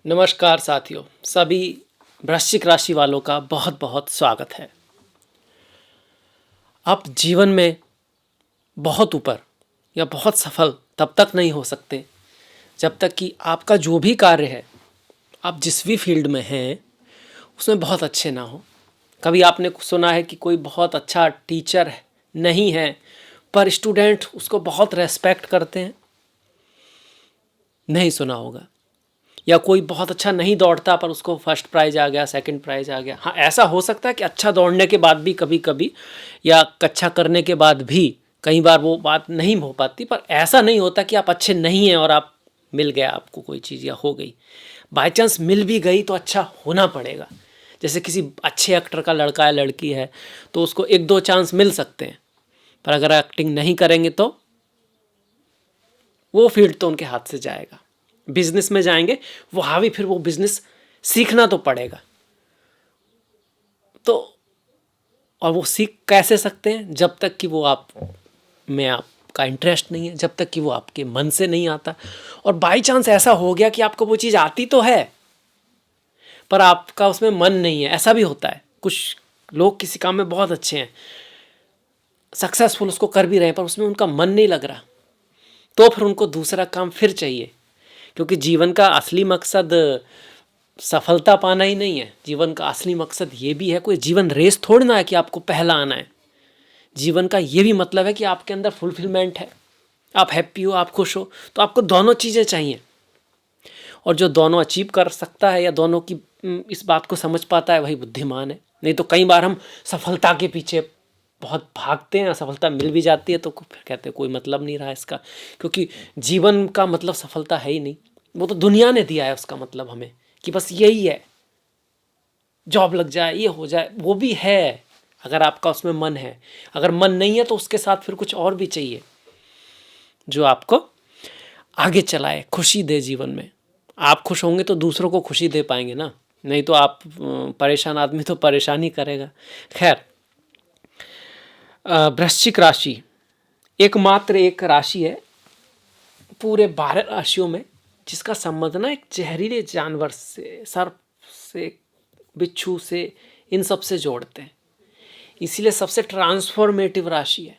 नमस्कार साथियों, सभी वृश्चिक राशि वालों का बहुत बहुत स्वागत है। आप जीवन में बहुत ऊपर या बहुत सफल तब तक नहीं हो सकते जब तक कि आपका जो भी कार्य है, आप जिस भी फील्ड में हैं उसमें बहुत अच्छे ना हो। कभी आपने सुना है कि कोई बहुत अच्छा टीचर नहीं है पर स्टूडेंट उसको बहुत रेस्पेक्ट करते हैं? नहीं सुना होगा। या कोई बहुत अच्छा नहीं दौड़ता पर उसको फर्स्ट प्राइज आ गया, सेकंड प्राइज आ गया। हाँ, ऐसा हो सकता है कि अच्छा दौड़ने के बाद भी कभी कभी या अच्छा करने के बाद भी कई बार वो बात नहीं हो पाती, पर ऐसा नहीं होता कि आप अच्छे नहीं हैं और आप मिल गया आपको कोई चीज़ या हो गई। बाई चांस मिल भी गई तो अच्छा होना पड़ेगा। जैसे किसी अच्छे एक्टर का लड़का है, लड़की है, तो उसको एक दो चांस मिल सकते हैं, पर अगर एक्टिंग नहीं करेंगे तो वो फील्ड तो उनके हाथ से जाएगा। बिजनेस में जाएंगे, वहाँ भी फिर वो बिजनेस सीखना तो पड़ेगा। तो और वो सीख कैसे सकते हैं? जब तक कि वो आप में आपका इंटरेस्ट नहीं है, जब तक कि वो आपके मन से नहीं आता। और बाई चांस ऐसा हो गया कि आपको वो चीज़ आती तो है पर आपका उसमें मन नहीं है, ऐसा भी होता है। कुछ लोग किसी काम में बहुत अच्छे हैं, सक्सेसफुल उसको कर भी रहे हैं, पर उसमें उनका मन नहीं लग रहा, तो फिर उनको दूसरा काम फिर चाहिए। क्योंकि जीवन का असली मकसद सफलता पाना ही नहीं है। जीवन का असली मकसद ये भी है, कोई जीवन रेस थोड़ी ना है कि आपको पहला आना है। जीवन का ये भी मतलब है कि आपके अंदर फुलफिलमेंट है, आप हैप्पी हो, आप खुश हो। तो आपको दोनों चीज़ें चाहिए, और जो दोनों अचीव कर सकता है या दोनों की इस बात को समझ पाता है वही बुद्धिमान है। नहीं तो कई बार हम सफलता के पीछे बहुत भागते हैं, सफलता मिल भी जाती है तो फिर कहते हैं कोई मतलब नहीं रहा इसका, क्योंकि जीवन का मतलब सफलता है ही नहीं। वो तो दुनिया ने दिया है उसका मतलब हमें, कि बस यही है, जॉब लग जाए, ये हो जाए। वो भी है अगर आपका उसमें मन है। अगर मन नहीं है तो उसके साथ फिर कुछ और भी चाहिए जो आपको आगे चलाए, खुशी दे जीवन में। आप खुश होंगे तो दूसरों को खुशी दे पाएंगे ना, नहीं तो आप परेशान आदमी तो परेशान ही करेगा। खैर, वृश्चिक राशि एकमात्र एक राशि है पूरे 12 राशियों में जिसका संबंध ना एक जहरीले जानवर से, सर्प से, बिच्छू से, इन सब से जोड़ते हैं। इसीलिए सबसे ट्रांसफॉर्मेटिव राशि है।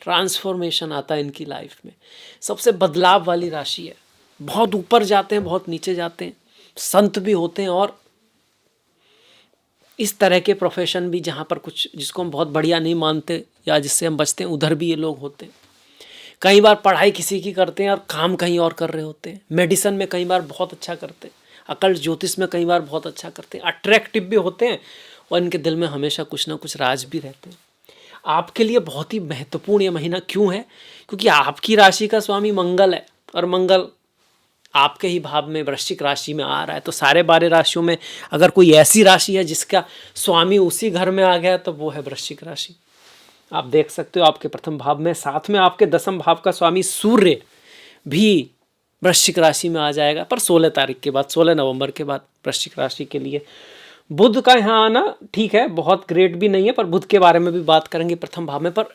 ट्रांसफॉर्मेशन आता है इनकी लाइफ में, सबसे बदलाव वाली राशि है। बहुत ऊपर जाते हैं, बहुत नीचे जाते हैं, संत भी होते हैं, और इस तरह के प्रोफेशन भी जहाँ पर कुछ जिसको हम बहुत बढ़िया नहीं मानते या जिससे हम बचते हैं, उधर भी ये लोग होते हैं। कई बार पढ़ाई किसी की करते हैं और काम कहीं और कर रहे होते हैं। मेडिसिन में कई बार बहुत अच्छा करते हैं, अकल ज्योतिष में कई बार बहुत अच्छा करते हैं, अट्रैक्टिव भी होते हैं, और इनके दिल में हमेशा कुछ ना कुछ राज भी रहते हैं। आपके लिए बहुत ही महत्वपूर्ण ये महीना क्यों है? क्योंकि आपकी राशि का स्वामी मंगल है, और मंगल आपके ही भाव में वृश्चिक राशि में आ रहा है। तो सारे 12 राशियों में अगर कोई ऐसी राशि है जिसका स्वामी उसी घर में आ गया तो वो है वृश्चिक राशि। आप देख सकते हो आपके प्रथम भाव में, साथ में आपके दसम भाव का स्वामी सूर्य भी वृश्चिक राशि में आ जाएगा, पर 16 तारीख के बाद, 16 नवंबर के बाद वृश्चिक राशि के लिए। बुध का यहाँ आना ठीक है, बहुत ग्रेट भी नहीं है, पर बुध के बारे में भी बात करेंगे प्रथम भाव में। पर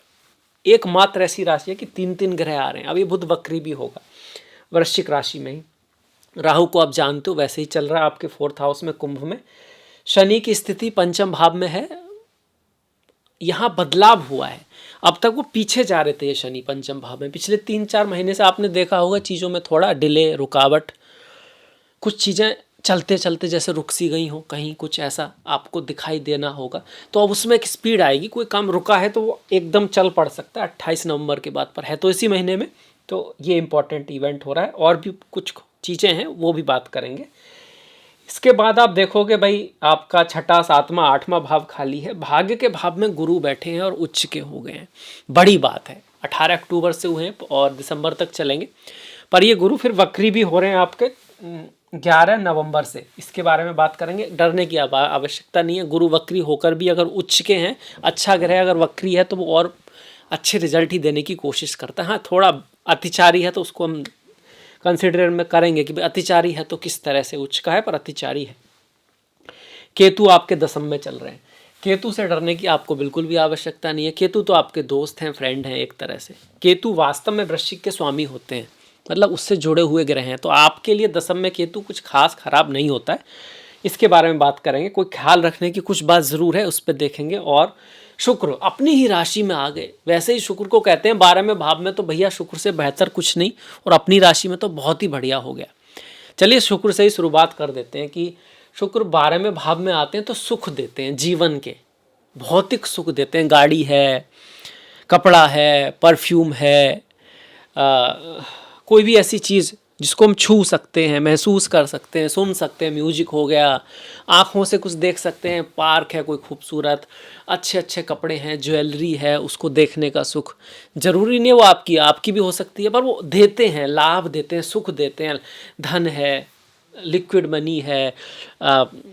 एकमात्र ऐसी राशि है कि 3 ग्रह आ रहे हैं। अब ये बुध वक्री भी होगा वृश्चिक राशि में ही। राहु को आप जानते हो, वैसे ही चल रहा है आपके 4th हाउस में, कुंभ में। शनि की स्थिति पंचम भाव में है, यहाँ बदलाव हुआ है। अब तक वो पीछे जा रहे थे ये शनि पंचम भाव में। पिछले 3-4 महीने से आपने देखा होगा चीज़ों में थोड़ा डिले, रुकावट, कुछ चीज़ें चलते चलते जैसे रुक सी गई हो, कहीं कुछ ऐसा आपको दिखाई देना होगा। तो अब उसमें एक स्पीड आएगी। कोई काम रुका है तो वो एकदम चल पड़ सकता है 28 नवंबर के बाद, पर है तो इसी महीने में। तो ये इंपॉर्टेंट इवेंट हो रहा है, और भी कुछ चीज़ें हैं वो भी बात करेंगे। इसके बाद आप देखोगे भाई आपका 6ठा, 7वां, 8वां भाव खाली है। भाग्य के भाव में गुरु बैठे हैं और उच्च के हो गए हैं। बड़ी बात है, 18 अक्टूबर से हुए हैं और दिसंबर तक चलेंगे। पर ये गुरु फिर वक्री भी हो रहे हैं आपके 11 नवंबर से। इसके बारे में बात करेंगे। डरने की आवश्यकता नहीं है। गुरु वक्री होकर भी अगर उच्च के हैं, अच्छा ग्रह अगर वक्री है तो वो और अच्छे रिजल्ट ही देने की कोशिश करता है। हाँ, थोड़ा अतिचारी है तो उसको हम कंसिडर में करेंगे कि अतिचारी है तो किस तरह से, उच्च का है पर अतिचारी है। केतु आपके दसम में चल रहे हैं। केतु से डरने की आपको बिल्कुल भी आवश्यकता नहीं है। केतु तो आपके दोस्त हैं, फ्रेंड हैं एक तरह से। केतु वास्तव में वृश्चिक के स्वामी होते हैं, मतलब उससे जुड़े हुए ग्रह हैं। तो आपके लिए दशम में केतु कुछ खास खराब नहीं होता है, इसके बारे में बात करेंगे। कोई ख्याल रखने की कुछ बात ज़रूर है, उस पर देखेंगे। और शुक्र अपनी ही राशि में आ गए। वैसे ही शुक्र को कहते हैं 12वें भाव में, तो भैया शुक्र से बेहतर कुछ नहीं, और अपनी राशि में तो बहुत ही बढ़िया हो गया। चलिए शुक्र से ही शुरुआत कर देते हैं कि शुक्र 12वें भाव में आते हैं तो सुख देते हैं, जीवन के भौतिक सुख देते हैं। गाड़ी है, कपड़ा है, परफ्यूम है, कोई भी ऐसी चीज़ जिसको हम छू सकते हैं, महसूस कर सकते हैं, सुन सकते हैं। म्यूजिक हो गया, आँखों से कुछ देख सकते हैं, पार्क है कोई खूबसूरत, अच्छे अच्छे कपड़े हैं, ज्वेलरी है, उसको देखने का सुख। ज़रूरी नहीं वो आपकी भी हो सकती है, पर वो देते हैं, लाभ देते हैं, सुख देते हैं। धन है, लिक्विड मनी है,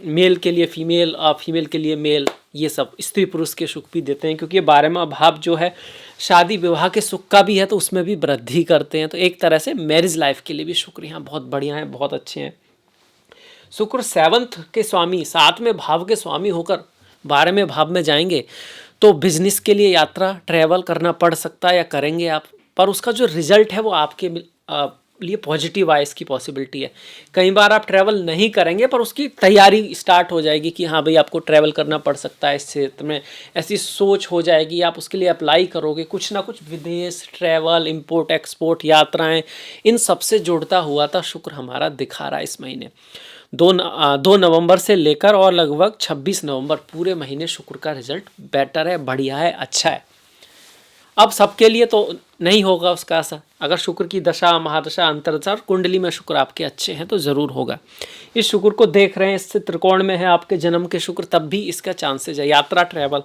मेल के लिए फीमेल और फीमेल के लिए मेल, ये सब स्त्री पुरुष के सुख भी देते हैं। क्योंकि ये 12वां भाव जो है शादी विवाह के सुख का भी है, तो उसमें भी वृद्धि करते हैं। तो एक तरह से मैरिज लाइफ के लिए भी शुक्र यहाँ बहुत बढ़िया है, बहुत अच्छे हैं। शुक्र 7th के स्वामी, 7वें भाव के स्वामी होकर 12वें भाव में जाएंगे, तो बिजनेस के लिए यात्रा ट्रैवल करना पड़ सकता है या करेंगे आप, पर उसका जो रिजल्ट है वो आपके लिए पॉजिटिव आए, इसकी पॉसिबिलिटी है। कई बार आप ट्रैवल नहीं करेंगे, पर उसकी तैयारी स्टार्ट हो जाएगी कि हाँ भाई आपको ट्रैवल करना पड़ सकता है इस क्षेत्र में, ऐसी सोच हो जाएगी, आप उसके लिए अप्लाई करोगे। कुछ ना कुछ विदेश ट्रैवल, इंपोर्ट एक्सपोर्ट, यात्राएं, इन सब से जुड़ता हुआ था शुक्र हमारा दिखा रहा है इस महीने। 2 नवंबर से लेकर और लगभग 26 नवंबर पूरे महीने शुक्र का रिजल्ट बेटर है, बढ़िया है, अच्छा है। अब सबके लिए तो नहीं होगा उसका असर। अगर शुक्र की दशा, महादशा, अंतरदशा और कुंडली में शुक्र आपके अच्छे हैं तो ज़रूर होगा। इस शुक्र को देख रहे हैं, इससे त्रिकोण में है आपके जन्म के शुक्र, तब भी इसका चांसेज है। यात्रा ट्रैवल,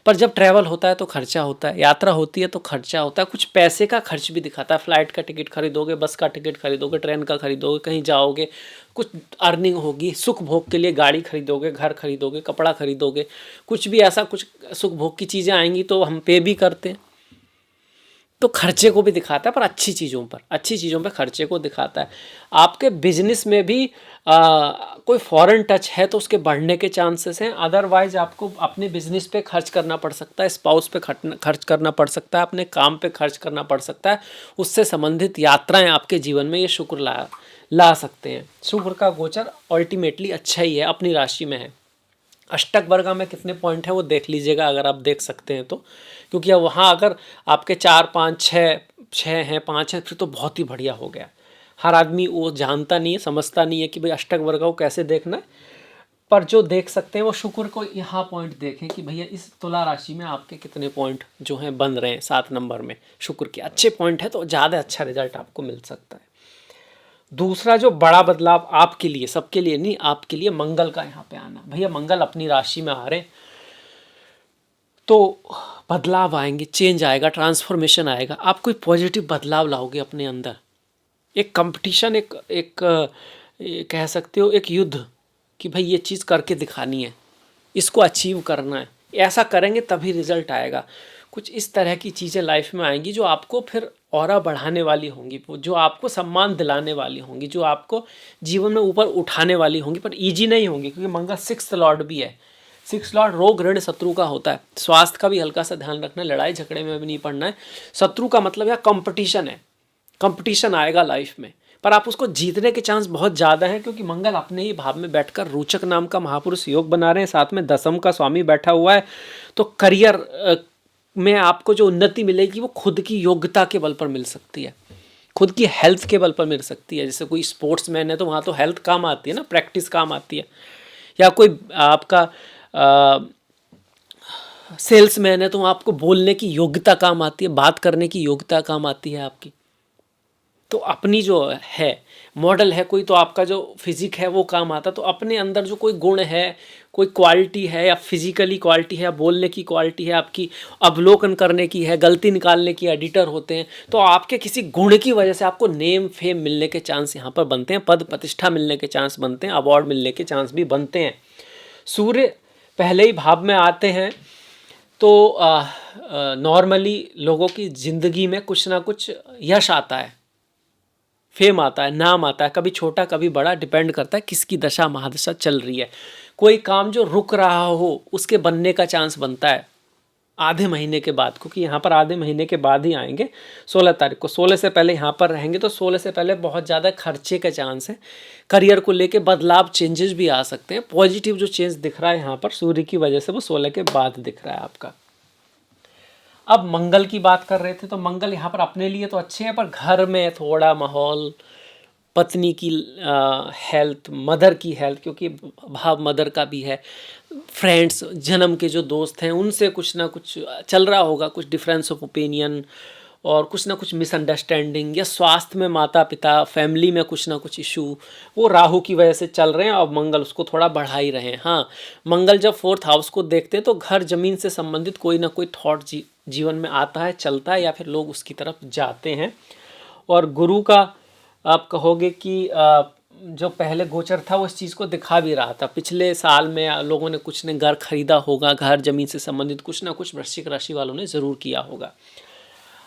पर जब ट्रैवल होता है तो खर्चा होता है, यात्रा होती है तो खर्चा होता है, कुछ पैसे का खर्च भी दिखाता है। फ्लाइट का टिकट खरीदोगे, बस का टिकट खरीदोगे, ट्रेन का खरीदोगे, कहीं जाओगे, कुछ अर्निंग होगी, सुख भोग के लिए गाड़ी खरीदोगे, घर खरीदोगे, कपड़ा खरीदोगे, कुछ भी ऐसा कुछ सुख भोग की चीज़ें आएंगी तो हम पे भी करते हैं। तो खर्चे को भी दिखाता है, पर अच्छी चीज़ों पर खर्चे को दिखाता है। आपके बिजनेस में भी कोई फॉरेन टच है तो उसके बढ़ने के चांसेस हैं। अदरवाइज आपको अपने बिजनेस पे खर्च करना पड़ सकता है, स्पाउस पे खर्च करना पड़ सकता है, अपने काम पे खर्च करना पड़ सकता है। उससे संबंधित यात्राएं आपके जीवन में ये शुक्र ला सकते हैं। शुक्र का गोचर अल्टीमेटली अच्छा ही है, अपनी राशि में है। अष्टक वर्गा में कितने पॉइंट है वो देख लीजिएगा अगर आप देख सकते हैं तो, क्योंकि वहाँ अगर आपके 4 5 6 हैं, 5 हैं, फिर तो बहुत ही बढ़िया हो गया। हर आदमी वो जानता नहीं है, समझता नहीं है कि भाई अष्टक वर्गा को कैसे देखना है, पर जो देख सकते हैं वो शुक्र को यहाँ पॉइंट देखें कि भैया इस तुला राशि में आपके कितने पॉइंट जो हैं बन रहे हैं। 7 नंबर में शुक्र के अच्छे पॉइंट है तो ज़्यादा अच्छा रिजल्ट आपको मिल सकता है। दूसरा जो बड़ा बदलाव आपके लिए, सबके लिए नहीं, आपके लिए मंगल का यहाँ पे आना। भैया मंगल अपनी राशि में आ रहे तो बदलाव आएंगे, चेंज आएगा, ट्रांसफॉर्मेशन आएगा। आप कोई पॉजिटिव बदलाव लाओगे अपने अंदर। एक कंपटीशन, एक कह सकते हो एक युद्ध कि भाई ये चीज़ करके दिखानी है, इसको अचीव करना है, ऐसा करेंगे तभी रिजल्ट आएगा। कुछ इस तरह की चीज़ें लाइफ में आएंगी जो आपको फिर ऑरा बढ़ाने वाली होंगी, जो आपको सम्मान दिलाने वाली होंगी, जो आपको जीवन में ऊपर उठाने वाली होंगी, पर ईजी नहीं होंगी। क्योंकि मंगल 6th लॉर्ड भी है। 6th लॉर्ड रोग ऋण शत्रु का होता है। स्वास्थ्य का भी हल्का सा ध्यान रखना है, लड़ाई झगड़े में भी नहीं पड़ना है। शत्रु का मतलब है कंपटीशन है, कंपटीशन आएगा लाइफ में, पर आप उसको जीतने के चांस बहुत ज़्यादा हैं। क्योंकि मंगल अपने ही भाव में बैठकर रोचक नाम का महापुरुष योग बना रहे हैं, साथ में दशम का स्वामी बैठा हुआ है। तो करियर में आपको जो उन्नति मिलेगी वो खुद की योग्यता के बल पर मिल सकती है, खुद की हेल्थ के बल पर मिल सकती है। जैसे कोई स्पोर्ट्समैन है तो वहाँ तो हेल्थ काम आती है ना, प्रैक्टिस काम आती है। या कोई आपका सेल्समैन है तो आपको बोलने की योग्यता काम आती है, बात करने की योग्यता काम आती है आपकी। तो अपनी जो है मॉडल है कोई, तो आपका जो फिजिक है वो काम आता। तो अपने अंदर जो कोई गुण है, कोई क्वालिटी है, या फिजिकली क्वालिटी है, या बोलने की क्वालिटी है, आपकी अवलोकन करने की है, गलती निकालने की एडिटर होते हैं, तो आपके किसी गुण की वजह से आपको नेम फेम मिलने के चांस यहाँ पर बनते हैं, पद प्रतिष्ठा मिलने के चांस बनते हैं, अवार्ड मिलने के चांस भी बनते हैं। सूर्य पहले ही भाव में आते हैं तो नॉर्मली लोगों की ज़िंदगी में कुछ ना कुछ यश आता है, फेम आता है, नाम आता है, कभी छोटा कभी बड़ा, डिपेंड करता है किसकी दशा महादशा चल रही है। कोई काम जो रुक रहा हो उसके बनने का चांस बनता है। आधे महीने के बाद, क्योंकि यहाँ पर आधे महीने के बाद ही आएंगे 16 तारीख को। 16 से पहले यहाँ पर रहेंगे तो 16 से पहले बहुत ज़्यादा खर्चे के चांस है। करियर को लेके बदलाव, चेंजेस भी आ सकते हैं। पॉजिटिव जो चेंज दिख रहा है यहाँ पर सूर्य की वजह से, वो 16 के बाद दिख रहा है आपका। अब मंगल की बात कर रहे थे, तो मंगल यहाँ पर अपने लिए तो अच्छे हैं, पर घर में थोड़ा माहौल, पत्नी की हेल्थ, मदर की हेल्थ, क्योंकि भाव मदर का भी है, फ्रेंड्स, जन्म के जो दोस्त हैं उनसे कुछ ना कुछ चल रहा होगा, कुछ डिफरेंस ऑफ ओपिनियन और कुछ ना कुछ मिसअंडरस्टैंडिंग, या स्वास्थ्य में माता पिता, फैमिली में कुछ ना कुछ इशू, वो राहु की वजह से चल रहे हैं और मंगल उसको थोड़ा बढ़ा ही रहे हैं। हाँ, मंगल जब 4th हाउस को देखते हैं तो घर जमीन से संबंधित कोई ना कोई थॉट जीवन में आता है, चलता है, या फिर लोग उसकी तरफ जाते हैं। और गुरु का आप कहोगे कि जो पहले गोचर था वो इस चीज़ को दिखा भी रहा था। पिछले साल में लोगों ने कुछ ने घर खरीदा होगा, घर जमीन से संबंधित कुछ ना कुछ वृश्चिक राशि वालों ने ज़रूर किया होगा।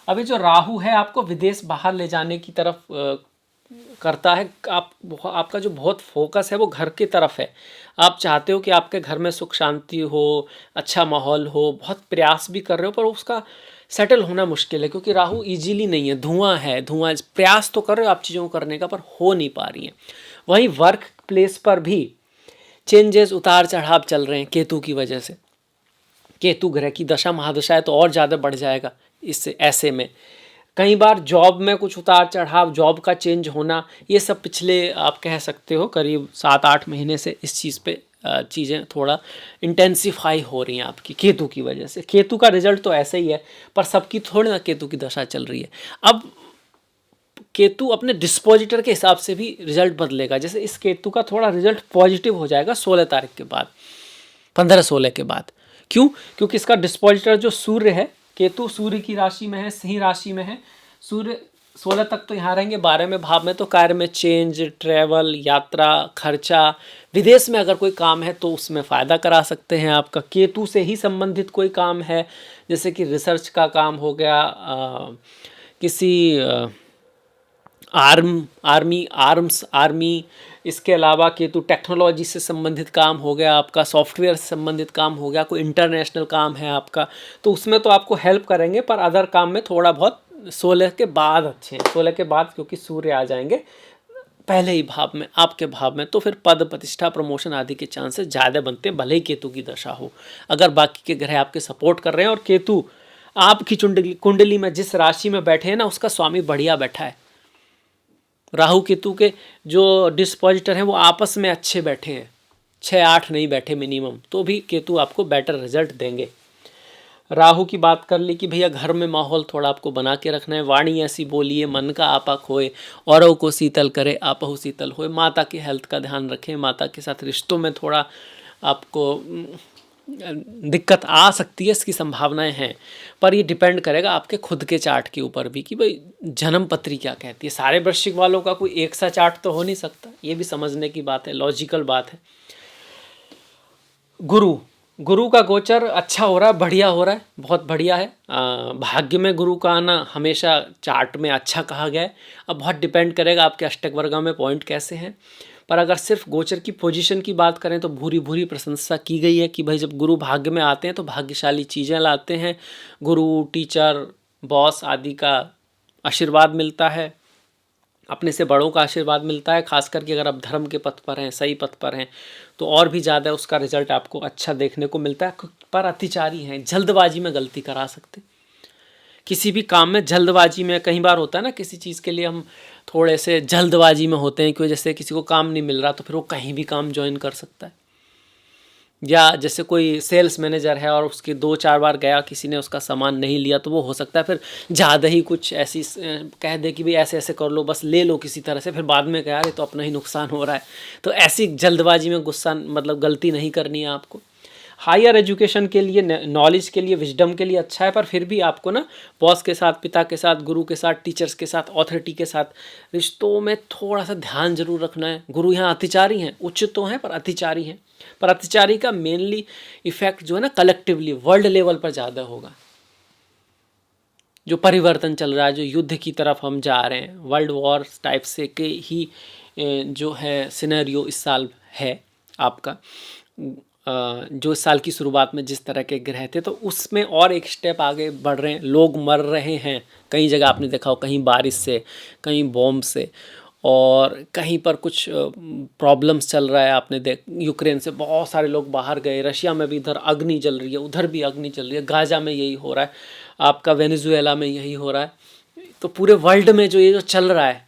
अभी जो राहु है आपको विदेश बाहर ले जाने की तरफ करता है। आपका जो बहुत फोकस है वो घर की तरफ है। आप चाहते हो कि आपके घर में सुख शांति हो, अच्छा माहौल हो, बहुत प्रयास भी कर रहे हो, पर उसका सेटल होना मुश्किल है, क्योंकि राहु इजीली नहीं है, धुआं है, धुआं। प्रयास तो कर रहे हो आप चीज़ों को करने का, पर हो नहीं पा रही हैं। वहीं वर्क प्लेस पर भी चेंजेस, उतार चढ़ाव चल रहे हैं केतु की वजह से। केतु ग्रह की दशा महादशा है तो और ज़्यादा बढ़ जाएगा इससे। ऐसे में कई बार जॉब में कुछ उतार चढ़ाव, जॉब का चेंज होना, ये सब पिछले आप कह सकते हो करीब 7-8 महीने से इस चीज़ पे चीज़ें थोड़ा इंटेंसिफाई हो रही हैं आपकी केतु की वजह से। केतु का रिजल्ट तो ऐसा ही है, पर सबकी थोड़ी ना केतु की दशा चल रही है। अब केतु अपने डिस्पोजिटर के हिसाब से भी रिजल्ट बदलेगा। जैसे इस केतु का थोड़ा रिजल्ट पॉजिटिव हो जाएगा 16 तारीख के बाद, 15-16 के बाद। क्यों? क्योंकि इसका डिस्पोजिटर जो सूर्य है, केतु सूर्य की राशि में है, सिंह राशि में है। सूर्य 16 तक तो यहाँ रहेंगे, 12वें भाव में, तो कार्य में चेंज, ट्रैवल, यात्रा, खर्चा, विदेश में अगर कोई काम है तो उसमें फ़ायदा करा सकते हैं आपका। केतु से ही संबंधित कोई काम है, जैसे कि रिसर्च का काम हो गया, किसी आर्मी, इसके अलावा केतु टेक्नोलॉजी से संबंधित काम हो गया आपका, सॉफ्टवेयर से संबंधित काम हो गया, कोई इंटरनेशनल काम है आपका, तो उसमें तो आपको हेल्प करेंगे, पर अदर काम में थोड़ा बहुत 16 के बाद अच्छे हैं। 16 के बाद क्योंकि सूर्य आ जाएंगे पहले ही भाव में, आपके भाव में, तो फिर पद प्रतिष्ठा प्रमोशन आदि के चांसेस ज़्यादा बनते हैं, भले ही केतु की दशा हो। अगर बाकी के ग्रह आपके सपोर्ट कर रहे हैं और केतु आपकी कुंडली में जिस राशि में बैठे हैं ना, उसका स्वामी बढ़िया बैठा है। राहु केतु के जो डिस्पोजिटर हैं वो आपस में अच्छे बैठे हैं, 6-8 नहीं बैठे मिनिमम, तो भी केतु आपको बेटर रिजल्ट देंगे। राहु की बात कर ली कि भैया घर में माहौल थोड़ा आपको बना के रखना है। वाणी ऐसी बोलिए मन का आपा खोए, औरों को शीतल करे आपहु शीतल होए। माता की हेल्थ का ध्यान रखें। माता के साथ रिश्तों में थोड़ा आपको दिक्कत आ सकती है, इसकी संभावनाएं हैं, पर ये डिपेंड करेगा आपके खुद के चार्ट के ऊपर भी कि भाई जन्म पत्री क्या कहती है। सारे वृश्चिक वालों का कोई एक सा चार्ट तो हो नहीं सकता, ये भी समझने की बात है, लॉजिकल बात है। गुरु का गोचर अच्छा हो रहा है, बढ़िया हो रहा है, बहुत बढ़िया है। भाग्य में गुरु का आना हमेशा चार्ट में अच्छा कहा गया है। अब बहुत डिपेंड करेगा आपके अष्टक वर्गा में पॉइंट कैसे हैं, पर अगर सिर्फ गोचर की पोजीशन की बात करें तो भूरी भूरी प्रशंसा की गई है कि भाई जब गुरु भाग्य में आते हैं तो भाग्यशाली चीज़ें लाते हैं। गुरु, टीचर, बॉस आदि का आशीर्वाद मिलता है, अपने से बड़ों का आशीर्वाद मिलता है। खास करके अगर आप धर्म के पथ पर हैं, सही पथ पर हैं, तो और भी ज़्यादा उसका रिजल्ट आपको अच्छा देखने को मिलता है। पर अतिचारी हैं, जल्दबाजी में गलती करा सकते। किसी भी काम में जल्दबाजी में, कई बार होता है ना, किसी चीज़ के लिए हम थोड़े से जल्दबाजी में होते हैं कि जैसे किसी को काम नहीं मिल रहा तो फिर वो कहीं भी काम ज्वाइन कर सकता है। या जैसे कोई सेल्स मैनेजर है और उसके 2-4 बार गया, किसी ने उसका सामान नहीं लिया, तो वो हो सकता है फिर ज़्यादा ही कुछ ऐसी कह दे कि भाई ऐसे ऐसे कर लो, बस ले लो किसी तरह से, फिर बाद में कहा अरे तो अपना ही नुकसान हो रहा है। तो ऐसी जल्दबाजी में गुस्सा, मतलब गलती नहीं करनी है आपको। हायर एजुकेशन के लिए, नॉलेज के लिए, विजडम के लिए अच्छा है, पर फिर भी आपको ना बॉस के साथ, पिता के साथ, गुरु के साथ, टीचर्स के साथ, ऑथोरिटी के साथ रिश्तों में थोड़ा सा ध्यान जरूर रखना है। गुरु यहाँ अतिचारी हैं, उच्च तो हैं पर अतिचारी हैं। पर अतिचारी का मेनली इफेक्ट जो है ना कलेक्टिवली वर्ल्ड लेवल पर ज़्यादा होगा। जो परिवर्तन चल रहा है, जो युद्ध की तरफ हम जा रहे हैं, वर्ल्ड वॉर टाइप से के ही जो है सिनेरियो इस साल है आपका। जो इस साल की शुरुआत में जिस तरह के ग्रह थे, तो उसमें और एक स्टेप आगे बढ़ रहे हैं। लोग मर रहे हैं कई जगह, आपने देखा हो, कहीं बारिश से, कहीं बॉम्ब से, और कहीं पर कुछ प्रॉब्लम्स चल रहा है। आपने यूक्रेन से बहुत सारे लोग बाहर गए, रशिया में भी इधर अग्नि जल रही है, उधर भी अग्नि चल रही है, गाजा में यही हो रहा है, आपका वेनेजुएला में यही हो रहा है। तो पूरे वर्ल्ड में जो ये जो चल रहा है,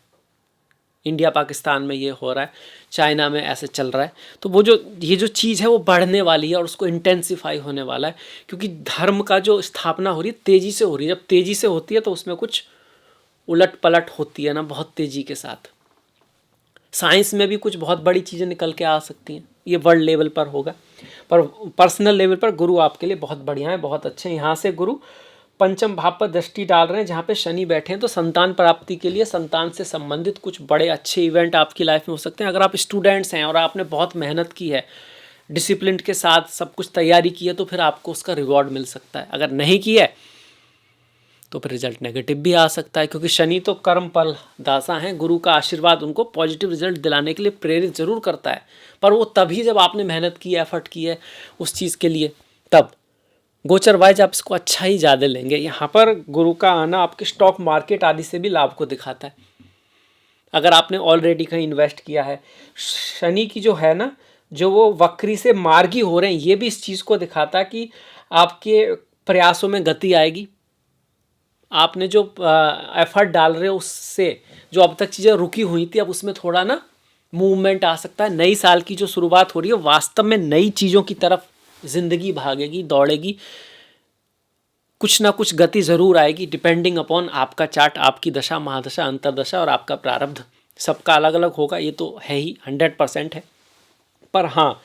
इंडिया पाकिस्तान में ये हो रहा है, चाइना में ऐसे चल रहा है, तो वो जो ये जो चीज़ है वो बढ़ने वाली है और उसको इंटेंसिफाई होने वाला है, क्योंकि धर्म का जो स्थापना हो रही है तेज़ी से हो रही है। जब तेज़ी से होती है तो उसमें कुछ उलट पलट होती है ना, बहुत तेज़ी के साथ। साइंस में भी कुछ बहुत बड़ी चीज़ें निकल के आ सकती हैं, ये वर्ल्ड लेवल पर होगा। पर पर्सनल लेवल पर गुरु आपके लिए बहुत बढ़िया है, बहुत अच्छे हैं। यहाँ से गुरु पंचम भाव पर दृष्टि डाल रहे हैं, जहाँ पे शनि बैठे हैं, तो संतान प्राप्ति के लिए, संतान से संबंधित कुछ बड़े अच्छे इवेंट आपकी लाइफ में हो सकते हैं। अगर आप स्टूडेंट्स हैं और आपने बहुत मेहनत की है, डिसिप्लिन के साथ सब कुछ तैयारी की है, तो फिर आपको उसका रिवॉर्ड मिल सकता है। अगर नहीं की है तो फिर रिजल्ट नेगेटिव भी आ सकता है, क्योंकि शनि तो कर्म फल दासा हैं। गुरु का आशीर्वाद उनको पॉजिटिव रिजल्ट दिलाने के लिए प्रेरित जरूर करता है, पर वो तभी जब आपने मेहनत की है, एफर्ट की है उस चीज़ के लिए, तब गोचर वाइज आप इसको अच्छा ही ज़्यादा लेंगे। यहाँ पर गुरु का आना आपके स्टॉक मार्केट आदि से भी लाभ को दिखाता है। अगर आपने ऑलरेडी कहीं इन्वेस्ट किया है, शनि की जो है ना, जो वो वक्री से मार्गी हो रहे हैं, ये भी इस चीज़ को दिखाता है कि आपके प्रयासों में गति आएगी। आपने जो एफर्ट डाल रहे हो उससे जो अब तक चीज़ें रुकी हुई थी, अब उसमें थोड़ा ना मूवमेंट आ सकता है। नई साल की जो शुरुआत हो रही है, वास्तव में नई चीज़ों की तरफ जिंदगी भागेगी, दौड़ेगी, कुछ ना कुछ गति ज़रूर आएगी, डिपेंडिंग अपॉन आपका चार्ट, आपकी दशा, महादशा, अंतरदशा और आपका प्रारब्ध। सबका अलग अलग होगा, ये तो है ही, 100% है। पर हाँ,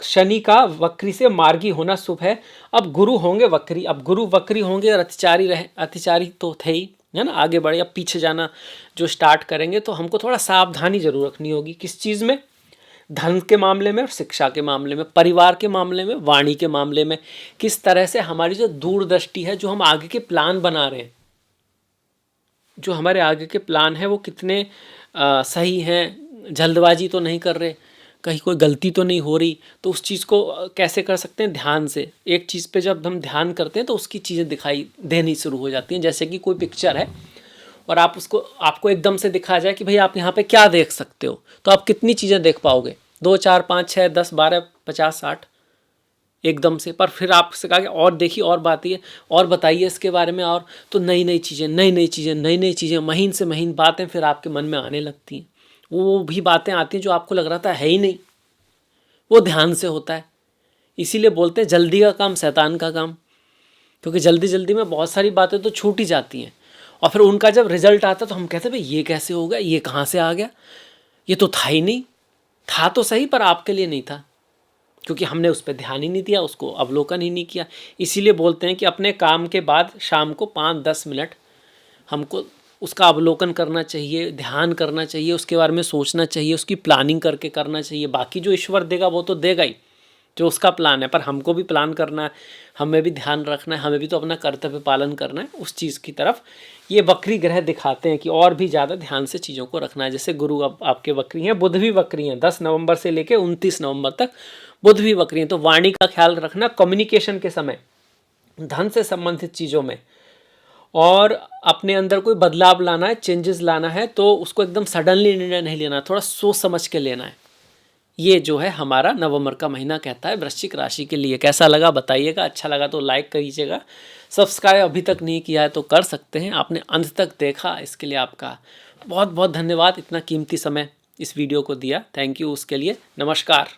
शनि का वक्री से मार्गी होना शुभ है। अब गुरु होंगे वक्री, अब गुरु वक्री होंगे और अतिचारी तो थे ही, है ना, आगे बढ़े। अब पीछे जाना जो स्टार्ट करेंगे, तो हमको थोड़ा सावधानी जरूर रखनी होगी। किस चीज़ में? धन के मामले में, शिक्षा के मामले में, परिवार के मामले में, वाणी के मामले में। किस तरह से हमारी जो दूरदृष्टि है, जो हम आगे के प्लान बना रहे हैं, जो हमारे आगे के प्लान है वो कितने सही हैं, जल्दबाजी तो नहीं कर रहे, कहीं कोई गलती तो नहीं हो रही, तो उस चीज़ को कैसे कर सकते हैं? ध्यान से। एक चीज़ पे जब हम ध्यान करते हैं तो उसकी चीज़ें दिखाई देनी शुरू हो जाती हैं। जैसे कि कोई पिक्चर है और आपको एकदम से दिखा जाए कि भाई आप यहाँ पे क्या देख सकते हो, तो आप कितनी चीज़ें देख पाओगे? 2, 4, 5, 6, 10, 12, 50, 60 एकदम से। पर फिर आपसे कहा कि और देखिए, और बात ये, और बताइए इसके बारे में, और तो नई नई चीज़ें, महीन से महीन बातें फिर आपके मन में आने लगती हैं। वो भी बातें आती हैं जो आपको लग रहा था है ही नहीं, वो ध्यान से होता है। इसीलिए बोलते हैं जल्दी का काम शैतान का काम, क्योंकि जल्दी जल्दी में बहुत सारी बातें तो छूट ही जाती हैं, और फिर उनका जब रिजल्ट आता है तो हम कहते हैं भाई ये कैसे हो गया, ये कहाँ से आ गया, ये तो था ही नहीं। था तो सही, पर आपके लिए नहीं था, क्योंकि हमने उस पर ध्यान ही नहीं दिया, उसको अवलोकन ही नहीं किया। इसीलिए बोलते हैं कि अपने काम के बाद शाम को 5-10 मिनट हमको उसका अवलोकन करना चाहिए, ध्यान करना चाहिए, उसके बारे में सोचना चाहिए, उसकी प्लानिंग करके करना चाहिए। बाकी जो ईश्वर देगा वो तो देगा ही, जो उसका प्लान है, पर हमको भी प्लान करना है, हमें भी ध्यान रखना है, हमें भी तो अपना कर्तव्य पालन करना है उस चीज़ की तरफ। ये वक्री ग्रह दिखाते हैं कि और भी ज़्यादा ध्यान से चीज़ों को रखना है। जैसे गुरु अब आपके वक्री हैं, बुध भी वक्री हैं, 10 नवंबर से लेकर 29 नवंबर तक बुध भी वक्री हैं। तो वाणी का ख्याल रखना, कम्युनिकेशन के समय, धन से संबंधित चीज़ों में, और अपने अंदर कोई बदलाव लाना है, चेंजेस लाना है, तो उसको एकदम सडनली निर्णय नहीं लेना, थोड़ा सोच समझ के लेना है। ये जो है हमारा नवंबर का महीना कहता है वृश्चिक राशि के लिए। कैसा लगा बताइएगा, अच्छा लगा तो लाइक करिएगा, सब्सक्राइब अभी तक नहीं किया है तो कर सकते हैं। आपने अंत तक देखा, इसके लिए आपका बहुत बहुत धन्यवाद। इतना कीमती समय इस वीडियो को दिया, थैंक यू उसके लिए। नमस्कार।